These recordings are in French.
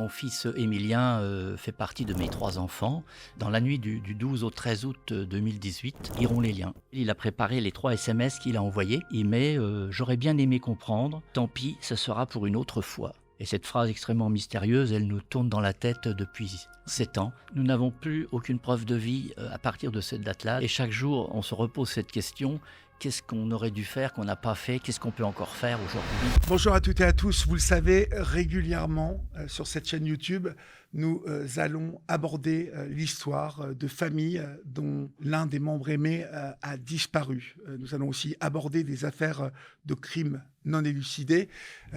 Mon fils Émilien fait partie de mes 3 enfants. Dans la nuit du 12 au 13 août 2018, iront les liens. Il a préparé les 3 SMS qu'il a envoyés. Il met j'aurais bien aimé comprendre, tant pis, ce sera pour une autre fois ». Et cette phrase extrêmement mystérieuse, elle nous tourne dans la tête depuis 7 ans. Nous n'avons plus aucune preuve de vie à partir de cette date-là. Et chaque jour, on se repose cette question. Qu'est-ce qu'on aurait dû faire, qu'on n'a pas fait? Qu'est-ce qu'on peut encore faire aujourd'hui? Bonjour à toutes et à tous. Vous le savez, régulièrement sur cette chaîne YouTube, nous allons aborder l'histoire de familles dont l'un des membres aimés a disparu. Nous allons aussi aborder des affaires de crimes non élucidés.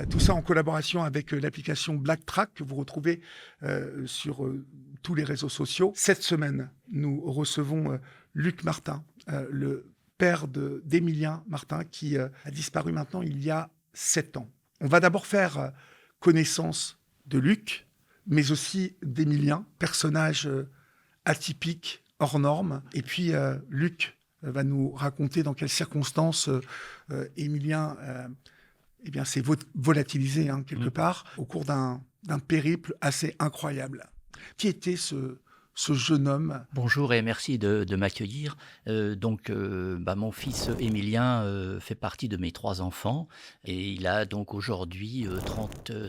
Tout ça en collaboration avec l'application BlackTrack que vous retrouvez sur tous les réseaux sociaux. Cette semaine, nous recevons Luc Martin, le père d'Émilien Martin, qui a disparu maintenant il y a 7 ans. On va d'abord faire connaissance de Luc, mais aussi d'Émilien, personnage atypique, hors norme. Et puis Luc va nous raconter dans quelles circonstances Émilien s'est volatilisé quelque part au cours d'un périple assez incroyable. Qui était ce jeune homme? Bonjour et merci de m'accueillir. Mon fils Émilien fait partie de mes 3 enfants et il a donc aujourd'hui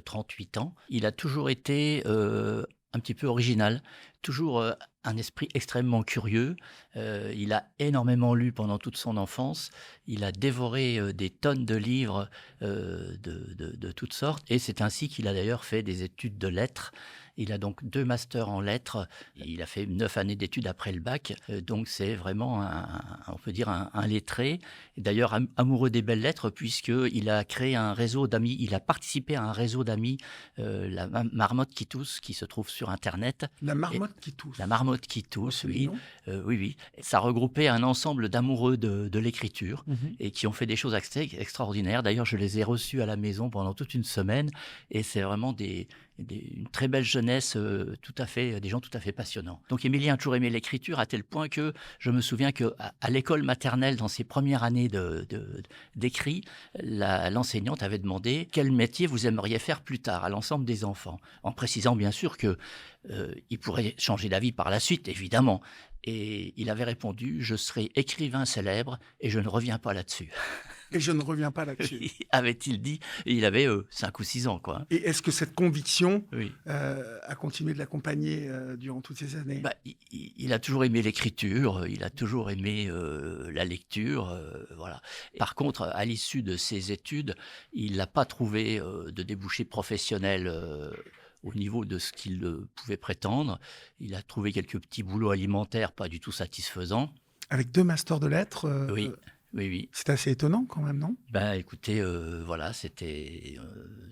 38 ans. Il a toujours été un petit peu original, toujours un esprit extrêmement curieux. Il a énormément lu pendant toute son enfance. Il a dévoré des tonnes de livres de toutes sortes et c'est ainsi qu'il a d'ailleurs fait des études de lettres. Il a donc 2 masters en lettres. Il a fait 9 années d'études après le bac. Donc c'est vraiment, on peut dire, un lettré. Et d'ailleurs, amoureux des belles lettres, puisqu'il a créé un réseau d'amis. Il a participé à un réseau d'amis, la Marmotte qui tousse, qui se trouve sur Internet. La marmotte qui tousse. La Marmotte qui tousse, oui. Oui. Ça regroupait un ensemble d'amoureux de l'écriture et qui ont fait des choses extraordinaires. D'ailleurs, je les ai reçus à la maison pendant toute une semaine et c'est vraiment une très belle jeunesse, des gens tout à fait passionnants. Donc Émilien a toujours aimé l'écriture à tel point que je me souviens qu'à l'école maternelle, dans ses premières années d'écrit, l'enseignante avait demandé quel métier vous aimeriez faire plus tard à l'ensemble des enfants, en précisant bien sûr que il pourrait changer d'avis par la suite, évidemment. Et il avait répondu « Je serai écrivain célèbre et je ne reviens pas là-dessus ». Et je ne reviens pas là-dessus. Avait-il dit, et il avait 5 ou 6 ans, quoi. Et est-ce que cette conviction Oui. a continué de l'accompagner durant toutes ces années? Il a toujours aimé l'écriture, il a toujours aimé la lecture, voilà. Par contre, à l'issue de ses études, il n'a pas trouvé de débouché professionnel au niveau de ce qu'il pouvait prétendre. Il a trouvé quelques petits boulots alimentaires pas du tout satisfaisants. Avec 2 masters de lettres Oui. C'est assez étonnant quand même, non? Écoutez, voilà,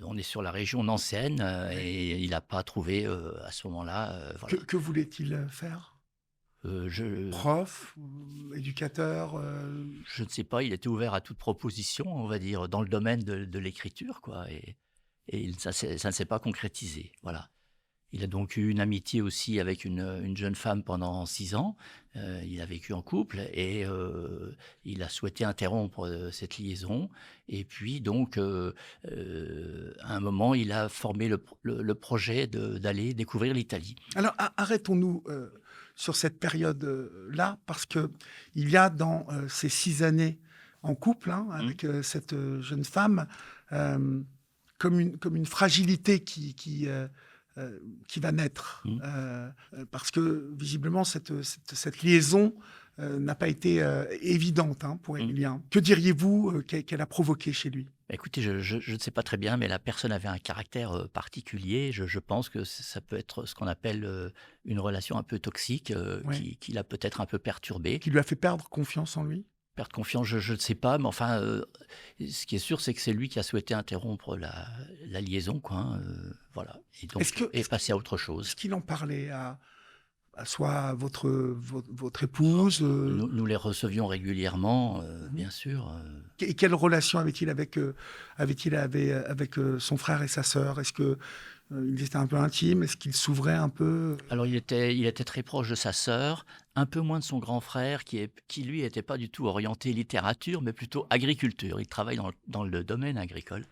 on est sur la région nancéenne et il n'a pas trouvé à ce moment-là. Voilà. Que voulait-il faire? Prof, éducateur Je ne sais pas, il était ouvert à toute proposition, on va dire, dans le domaine de l'écriture, quoi. Et ça ne s'est pas concrétisé, voilà. Il a donc eu une amitié aussi avec une jeune femme pendant 6 ans. Il a vécu en couple et il a souhaité interrompre cette liaison. Et puis donc, à un moment, il a formé le projet d'aller découvrir l'Italie. Alors, arrêtons-nous sur cette période-là, parce qu'il y a dans ces 6 années en couple avec cette jeune femme, comme une fragilité qui va naître. Parce que, visiblement, cette liaison n'a pas été évidente pour Émilien. Que diriez-vous qu'elle a provoqué chez lui? Écoutez, je ne sais pas très bien, mais la personne avait un caractère particulier. Je pense que ça peut être ce qu'on appelle une relation un peu toxique, qui l'a peut-être un peu perturbé. Qui lui a fait perdre confiance en lui? Perdre confiance, je ne sais pas, mais enfin, ce qui est sûr, c'est que c'est lui qui a souhaité interrompre la liaison, quoi. Voilà. Et donc, passer à autre chose. Est-ce qu'il en parlait à soit votre épouse Nous les recevions régulièrement, bien sûr. Et quelle relation avait-il avec son frère et sa sœur? Est-ce que ils étaient un peu intimes? Est-ce qu'il s'ouvrait un peu? Alors il était très proche de sa sœur, un peu moins de son grand frère qui lui n'était pas du tout orienté littérature, mais plutôt agriculture. Il travaille dans le domaine agricole.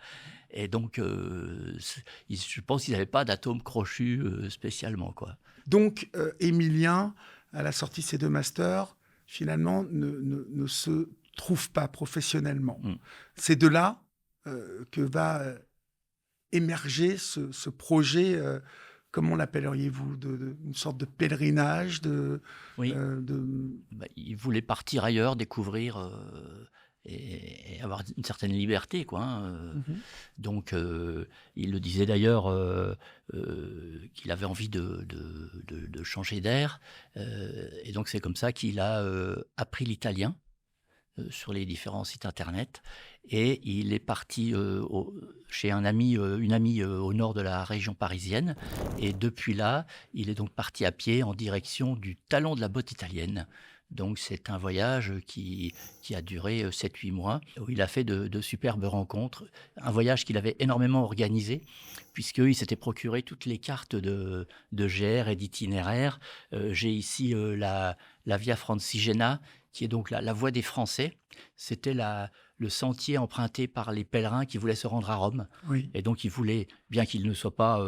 Et donc, je pense qu'ils n'avaient pas d'atome crochu spécialement, quoi. Donc, Émilien, à la sortie de ces 2 masters, finalement, ne se trouve pas professionnellement. Mm. C'est de là que va émerger ce projet, comment l'appelleriez-vous, une sorte de pèlerinage, Oui. de... Bah, il voulait partir ailleurs, découvrir et avoir une certaine liberté, quoi. Hein. Mhm. Donc, il le disait d'ailleurs qu'il avait envie de changer d'air. Et donc, c'est comme ça qu'il a appris l'italien sur les différents sites internet. Et il est parti chez une amie au nord de la région parisienne. Et depuis là, il est donc parti à pied en direction du Talon de la botte italienne. Donc c'est un voyage qui a duré 7-8 mois, où il a fait de superbes rencontres. Un voyage qu'il avait énormément organisé, puisqu'il s'était procuré toutes les cartes de GR et d'itinéraire. J'ai ici la Via Francigena, qui est donc la voie des Français. C'était le sentier emprunté par les pèlerins qui voulaient se rendre à Rome. Oui. Et donc, il voulait, bien qu'il ne soit pas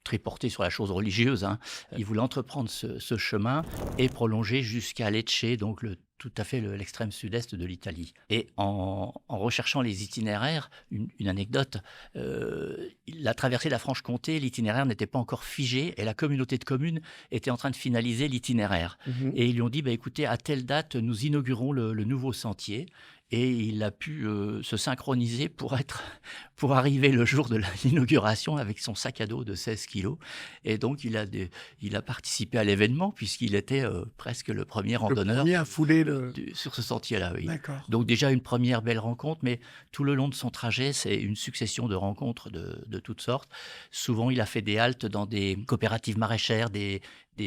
très porté sur la chose religieuse, hein, il voulait entreprendre ce chemin et prolonger jusqu'à Lecce, donc tout à fait l'extrême sud-est de l'Italie. Et en recherchant les itinéraires, une anecdote, la traversée de la Franche-Comté, l'itinéraire n'était pas encore figé et la communauté de communes était en train de finaliser l'itinéraire. Mhm. Et ils lui ont dit, écoutez, à telle date, nous inaugurons le nouveau sentier. Et il a pu se synchroniser pour arriver le jour de l'inauguration avec son sac à dos de 16 kilos. Et donc, il a participé à l'événement puisqu'il était presque le premier Le randonneur premier à fouler sur ce sentier-là. Oui. D'accord. Donc déjà une première belle rencontre, mais tout le long de son trajet, c'est une succession de rencontres de toutes sortes. Souvent, il a fait des haltes dans des coopératives maraîchères, des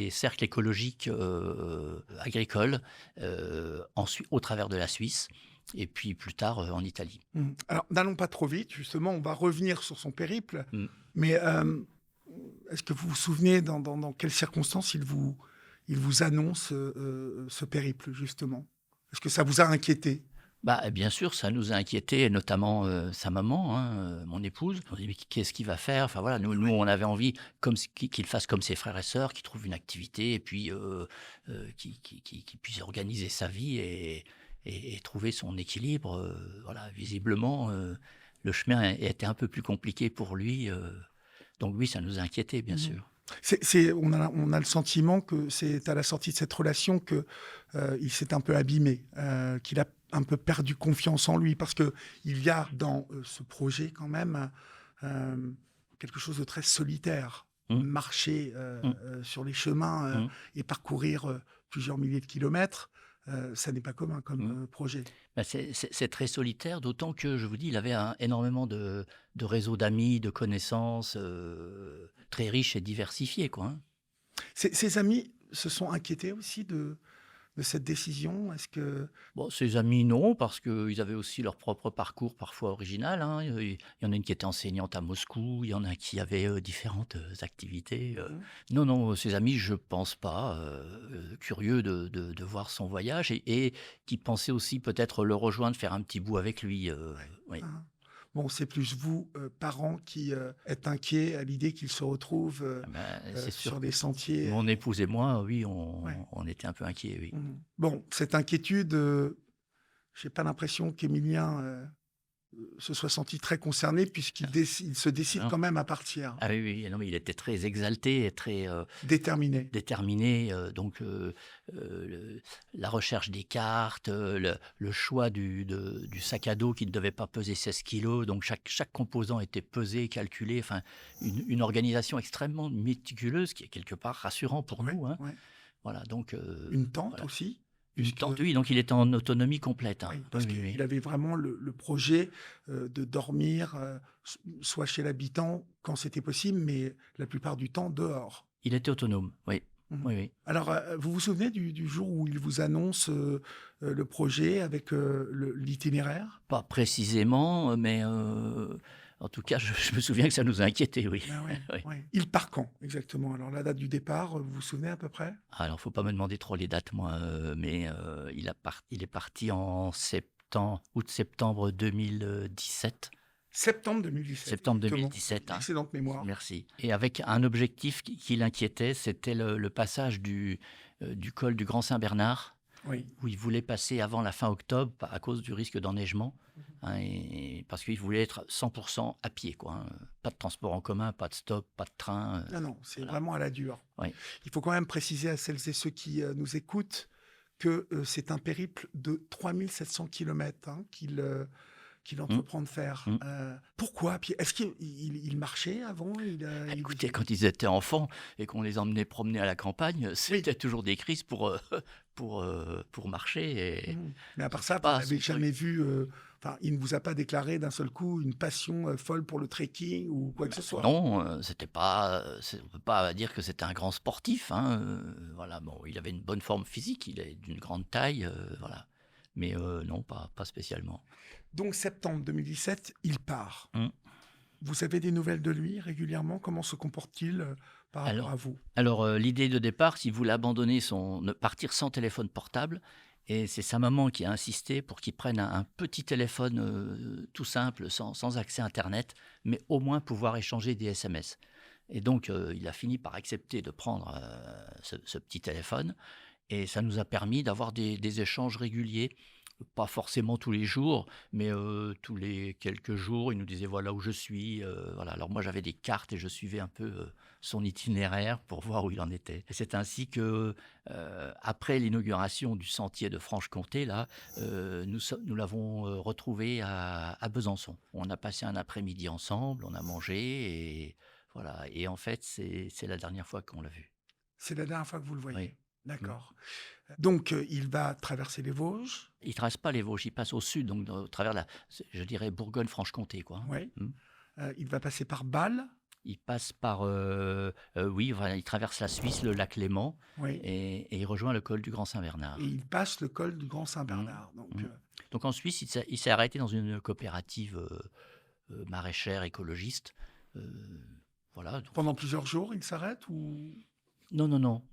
cercles écologiques agricoles, au travers de la Suisse. Et puis plus tard en Italie. Mhm. Alors, n'allons pas trop vite, justement, on va revenir sur son périple. Mm. Mais est-ce que vous vous souvenez dans quelles circonstances il vous annonce ce périple, justement? Est-ce que ça vous a inquiété? Bien sûr, ça nous a inquiétés, notamment sa maman, hein, mon épouse. On s'est dit, mais qu'est-ce qu'il va faire? Enfin voilà, nous, on avait envie qu'il fasse comme ses frères et sœurs, qu'il trouve une activité et puis qu'il puisse organiser sa vie et trouver son équilibre. Voilà, visiblement, le chemin était un peu plus compliqué pour lui. Donc oui, ça nous a inquiétés, bien sûr. On a le sentiment que c'est à la sortie de cette relation que il s'est un peu abîmé, qu'il a un peu perdu confiance en lui, parce que il y a dans ce projet quand même quelque chose de très solitaire. Marcher sur les chemins et parcourir plusieurs milliers de kilomètres. Ça n'est pas commun comme projet. C'est très solitaire, d'autant que, je vous dis, il avait énormément de réseaux d'amis, de connaissances, très riches et diversifiés, quoi. Hein. Ses amis se sont inquiétés aussi de cette décision? Est-ce que... Bon, ses amis, non, parce qu'ils avaient aussi leur propre parcours, parfois original. Hein. Il y en a une qui était enseignante à Moscou, il y en a qui avaient différentes activités. Non, ses amis, je pense pas. Curieux de voir son voyage et qui pensaient aussi peut-être le rejoindre, faire un petit bout avec lui. Oui. Ah. Bon, c'est plus vous, parents, qui êtes inquiets à l'idée qu'il se retrouve C'est sûr sur des sentiers. Mon épouse et moi, oui, on était un peu inquiets, oui. Bon, cette inquiétude, j'ai pas l'impression qu'Émilien se soit senti très concerné, puisqu'il il se décide quand même à partir. Ah oui, non, mais il était très exalté et très Déterminé. Donc, la recherche des cartes, le choix du sac à dos qui ne devait pas peser 16 kilos. Donc, chaque composant était pesé, calculé. Enfin, une organisation extrêmement méticuleuse qui est quelque part rassurant pour nous. Hein. Ouais. Voilà, donc, une tente aussi. Une tente, oui, donc il était en autonomie complète. Hein. Oui, parce qu'il avait vraiment le projet de dormir soit chez l'habitant quand c'était possible, mais la plupart du temps dehors. Il était autonome, oui. Oui. Alors, vous vous souvenez du jour où il vous annonce le projet avec l'itinéraire? Pas précisément, mais en tout cas, je me souviens que ça nous a inquiétés, oui. Ouais. Il part quand exactement? Alors, la date du départ, vous vous souvenez à peu près? Alors, faut pas me demander trop les dates, moi, mais il est parti en août-septembre 2017. Septembre 2017, Septembre exactement. 2017. Hein. Excellente mémoire. Merci. Et avec un objectif qui l'inquiétait, c'était le passage du col du Grand Saint-Bernard, Oui. où il voulait passer avant la fin octobre à cause du risque d'enneigement, hein, et parce qu'il voulait être 100% à pied, quoi, hein. Pas de transport en commun, pas de stop, pas de train. Non, c'est Voilà. vraiment à la dure. Oui. Il faut quand même préciser à celles et ceux qui nous écoutent que c'est un périple de 3700 km qu'il entreprend de faire. Mm. Pourquoi? Puis est-ce qu'il marchait avant? Écoutez, quand ils étaient enfants et qu'on les emmenait promener à la campagne, c'était toujours des crises pour marcher. Et Mais à part ça, vous pas n'avez son jamais vu... il ne vous a pas déclaré d'un seul coup une passion folle pour le trekking ou quoi que ce soit? Non, c'était pas, on peut pas dire que c'était un grand sportif, hein, voilà. Bon, il avait une bonne forme physique, il est d'une grande taille, voilà. Mais non, pas spécialement. Donc septembre 2017, il part. Mm. Vous avez des nouvelles de lui régulièrement? Comment se comporte-t-il par rapport à vous? Alors, l'idée de départ, s'il voulait abandonner partir sans téléphone portable, et c'est sa maman qui a insisté pour qu'il prenne un petit téléphone tout simple, sans accès Internet, mais au moins pouvoir échanger des SMS. Et donc, il a fini par accepter de prendre ce petit téléphone, et ça nous a permis d'avoir des échanges réguliers. Pas forcément tous les jours, mais tous les quelques jours, il nous disait voilà où je suis. Voilà. Alors moi j'avais des cartes et je suivais un peu son itinéraire pour voir où il en était. Et c'est ainsi que après l'inauguration du sentier de Franche-Comté, là, nous l'avons retrouvé à Besançon. On a passé un après-midi ensemble, on a mangé et voilà. Et en fait c'est la dernière fois qu'on l'a vu. C'est la dernière fois que vous le voyez? Oui. D'accord. Donc, il va traverser les Vosges. Il ne traverse pas les Vosges, il passe au sud, donc au travers je dirais Bourgogne-Franche-Comté, quoi. Oui. Mm. Il va passer par Bâle. Il passe par, oui, voilà, il traverse la Suisse, le lac Léman, Oui. et il rejoint le col du Grand Saint-Bernard. Et il passe le col du Grand Saint-Bernard. Donc en Suisse, il s'est arrêté dans une coopérative maraîchère écologiste. Voilà. Pendant plusieurs jours, il s'arrête ou... Non.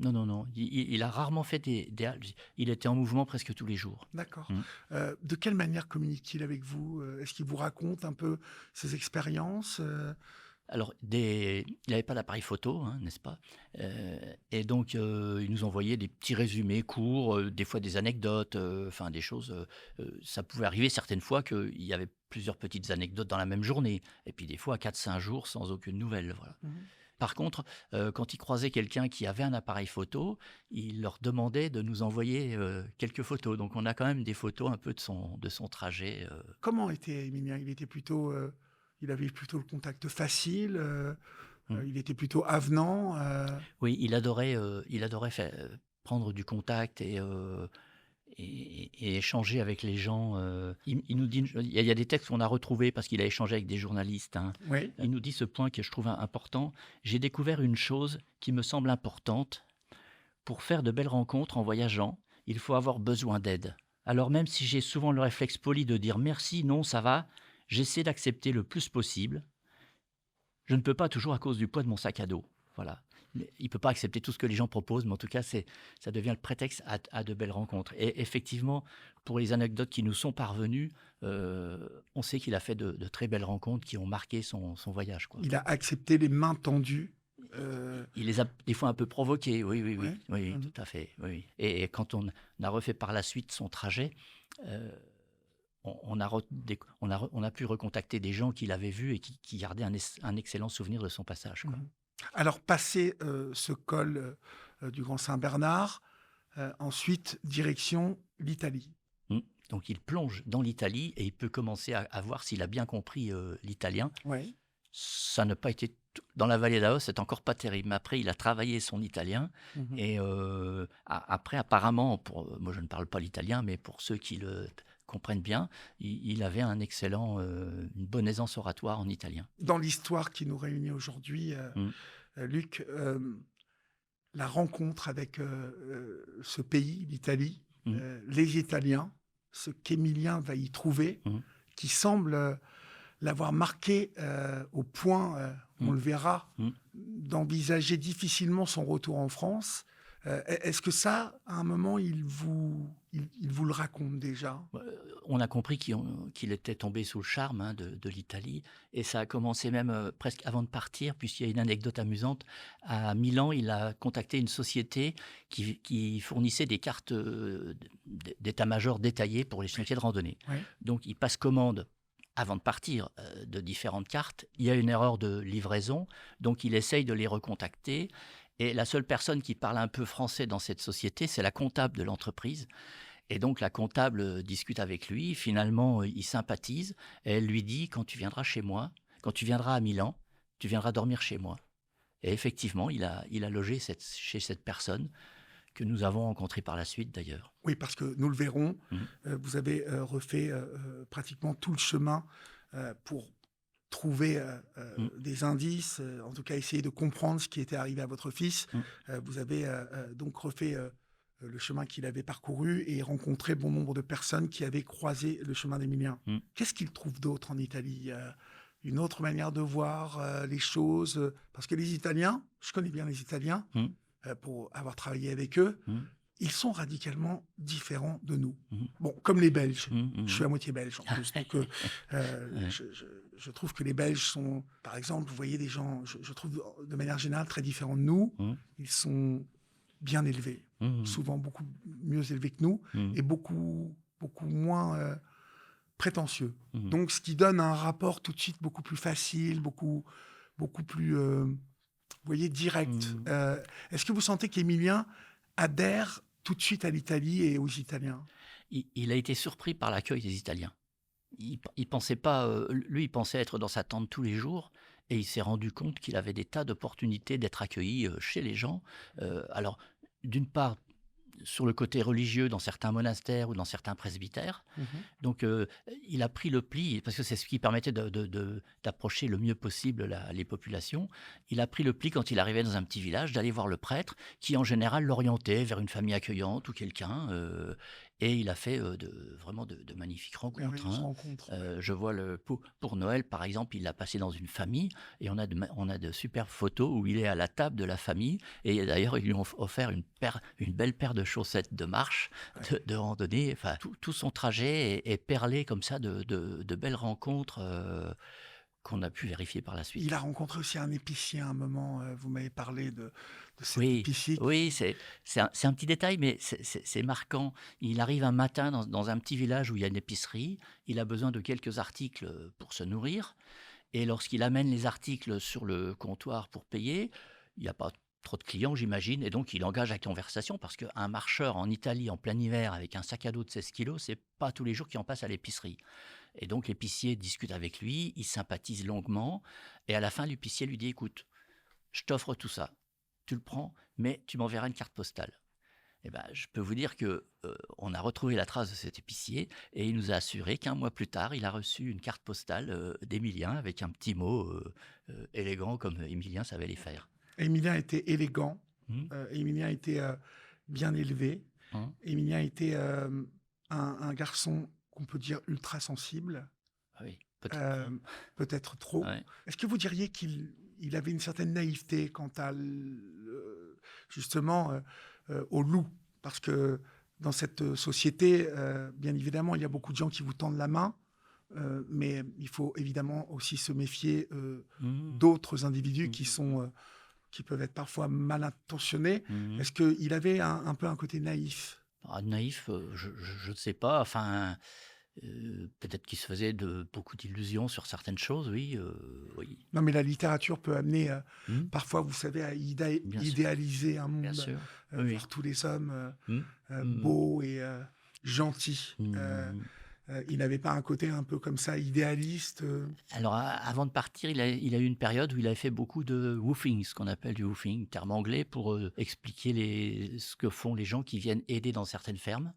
Il a rarement fait des haltes. Il était en mouvement presque tous les jours. D'accord. De quelle manière communique-t-il avec vous? Est-ce qu'il vous raconte un peu ses expériences? Alors, il n'avait pas d'appareil photo, hein, n'est-ce pas? Et donc, il nous envoyait des petits résumés courts, des fois des anecdotes, enfin des choses. Ça pouvait arriver certaines fois qu'il y avait plusieurs petites anecdotes dans la même journée, et puis des fois 4-5 jours sans aucune nouvelle. Voilà. Par contre, quand il croisait quelqu'un qui avait un appareil photo, il leur demandait de nous envoyer quelques photos. Donc, on a quand même des photos un peu de son trajet. Comment était Émilien? Il avait plutôt le contact facile, il était plutôt avenant. Oui, il adorait prendre du contact et échanger avec les gens. Il nous dit, il y a des textes qu'on a retrouvés parce qu'il a échangé avec des journalistes, hein. Oui. Il nous dit ce point que je trouve important. J'ai découvert une chose qui me semble importante. Pour faire de belles rencontres en voyageant, il faut avoir besoin d'aide. Alors même si j'ai souvent le réflexe poli de dire merci, non, ça va, j'essaie d'accepter le plus possible. Je ne peux pas toujours à cause du poids de mon sac à dos. Voilà. Il ne peut pas accepter tout ce que les gens proposent, mais en tout cas, ça devient le prétexte à de belles rencontres. Et effectivement, pour les anecdotes qui nous sont parvenues, on sait qu'il a fait de très belles rencontres qui ont marqué son voyage, quoi. Il a accepté les mains tendues. Il les a des fois un peu provoquées, oui, Ouais. tout à fait. Oui. Et quand on a refait par la suite son trajet, on a pu recontacter des gens qui l'avaient vu et qui gardaient un excellent souvenir de son passage, quoi. Alors, passé ce col du Grand Saint-Bernard, ensuite, direction l'Italie. Donc, il plonge dans l'Italie et il peut commencer à voir s'il a bien compris l'italien. Ouais. Ça n'a pas été... Dans la vallée d'Aos, c'est encore pas terrible. Mais après, il a travaillé son italien. Et après, apparemment, moi je ne parle pas l'italien, mais pour ceux qui le comprennent bien, il avait une bonne aisance oratoire en italien. Dans l'histoire qui nous réunit aujourd'hui, Luc, la rencontre avec ce pays, l'Italie, les Italiens, ce qu'Émilien va y trouver, qui semble l'avoir marqué au point, on le verra, d'envisager difficilement son retour en France. Est-ce que ça, à un moment, il vous le raconte déjà? on a compris qu'il était tombé sous le charme de l'Italie et ça a commencé même presque avant de partir, puisqu'il y a une anecdote amusante. À Milan, il a contacté une société qui fournissait des cartes d'état-major détaillées pour les chantiers de randonnée. Oui. Donc, il passe commande avant de partir de différentes cartes. Il y a une erreur de livraison, donc il essaye de les recontacter. Et la seule personne qui parle un peu français dans cette société, c'est la comptable de l'entreprise. Et donc la comptable discute avec lui, finalement il sympathise, et elle lui dit: quand tu viendras chez moi, quand tu viendras à Milan, tu viendras dormir chez moi. Et effectivement, il a logé chez cette personne que nous avons rencontrée par la suite d'ailleurs. Oui, parce que nous le verrons, vous avez refait pratiquement tout le chemin pour trouver des indices, en tout cas essayer de comprendre ce qui était arrivé à votre fils. Vous avez donc refait le chemin qu'il avait parcouru et rencontré bon nombre de personnes qui avaient croisé le chemin d'Emilien. Qu'est-ce qu'il trouve d'autre en Italie? Une autre manière de voir les choses? Parce que les Italiens, je connais bien les Italiens, pour avoir travaillé avec eux, ils sont radicalement différents de nous. Bon, comme les Belges. Je suis à moitié belge en plus. Donc, je trouve que les Belges sont, par exemple, vous voyez des gens, je trouve de manière générale très différents de nous. Ils sont bien élevés, souvent beaucoup mieux élevés que nous, et beaucoup moins prétentieux. Donc, ce qui donne un rapport tout de suite beaucoup plus facile, beaucoup plus, vous voyez, direct. Est-ce que vous sentez qu'Emilien adhère tout de suite à l'Italie et aux Italiens? Il a été surpris par l'accueil des Italiens. Il pensait pas, lui, il pensait être dans sa tente tous les jours, et il s'est rendu compte qu'il avait des tas d'opportunités d'être accueilli chez les gens. Alors, d'une part, sur le côté religieux dans certains monastères ou dans certains presbytères. Donc, il a pris le pli, parce que c'est ce qui permettait d'approcher le mieux possible les populations. Il a pris le pli quand il arrivait dans un petit village d'aller voir le prêtre qui, en général, l'orientait vers une famille accueillante ou quelqu'un. Et il a fait vraiment de magnifiques rencontres. Je vois pour Noël, par exemple, il l'a passé dans une famille et on a de superbes photos où il est à la table de la famille. Et d'ailleurs, ils lui ont offert une belle paire de chaussettes de marche, de randonnée. Enfin, tout son trajet est perlé comme ça de belles rencontres qu'on a pu vérifier par la suite. Il a rencontré aussi un épicier à un moment. Vous m'avez parlé de cet épicier. Oui, c'est un petit détail, mais c'est marquant. Il arrive un matin dans un petit village où il y a une épicerie. Il a besoin de quelques articles pour se nourrir. Et lorsqu'il amène les articles sur le comptoir pour payer, il n'y a pas trop de clients, j'imagine, et donc il engage la conversation, parce qu'un marcheur en Italie en plein hiver avec un sac à dos de 16 kilos, c'est pas tous les jours qu'il en passe à l'épicerie. Et donc l'épicier discute avec lui, il sympathise longuement, et à la fin l'épicier lui dit: écoute, je t'offre tout ça, tu le prends, mais tu m'enverras une carte postale. Eh ben, je peux vous dire que on a retrouvé la trace de cet épicier, et il nous a assuré qu'un mois plus tard, il a reçu une carte postale d'Emilien avec un petit mot élégant comme Emilien savait les faire. Emilien était élégant, Emilien était bien élevé, Emilien était un garçon qu'on peut dire ultra sensible, oui, peut-être, peut-être trop. Ouais. Est-ce que vous diriez qu'il avait une certaine naïveté quant à justement au loup? Parce que dans cette société, bien évidemment, il y a beaucoup de gens qui vous tendent la main. Mais il faut évidemment aussi se méfier d'autres individus qui peuvent être parfois mal intentionnés. Est-ce qu'il avait un peu un côté naïf? Naïf, je ne sais pas. Enfin, peut-être qu'il se faisait beaucoup d'illusions sur certaines choses, oui. Non, mais la littérature peut amener parfois, vous savez, à idéaliser un monde, voir tous les hommes beaux et gentils. Il n'avait pas un côté un peu comme ça, idéaliste? Alors, avant de partir, il a eu une période où il avait fait beaucoup de woofing, ce qu'on appelle du woofing, terme anglais pour expliquer ce que font les gens qui viennent aider dans certaines fermes,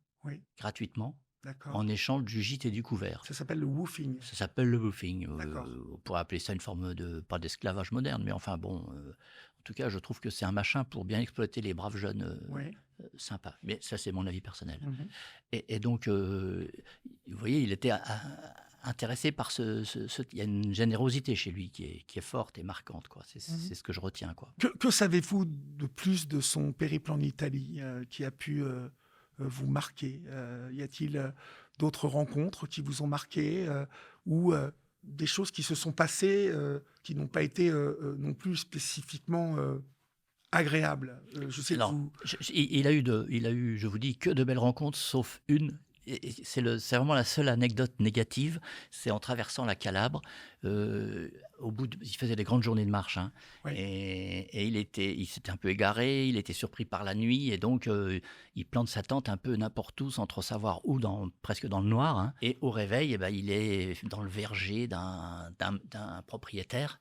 gratuitement, en échange du gîte et du couvert. Ça s'appelle le woofing? Ça s'appelle le woofing. On pourrait appeler ça une forme pas d'esclavage moderne, mais enfin bon... En tout cas, je trouve que c'est un machin pour bien exploiter les braves jeunes sympas. Mais ça, c'est mon avis personnel. Et donc, vous voyez, il était intéressé par il y a une générosité chez lui qui est forte et marquante, quoi. C'est ce que je retiens, quoi. Que savez-vous de plus de son périple en Italie qui a pu vous marquer? Y a-t-il d'autres rencontres qui vous ont marqué ou des choses qui se sont passées qui n'ont pas été non plus spécifiquement agréables. Je sais que Alors, vous... il a eu, je vous dis, que de belles rencontres, sauf une. Et c'est vraiment la seule anecdote négative. C'est en traversant la Calabre. Il faisait des grandes journées de marche, hein, Oui, et il s'était un peu égaré. Il était surpris par la nuit, et donc il plante sa tente un peu n'importe où, sans trop savoir où, presque dans le noir, hein. Et au réveil, eh ben, il est dans le verger d'un propriétaire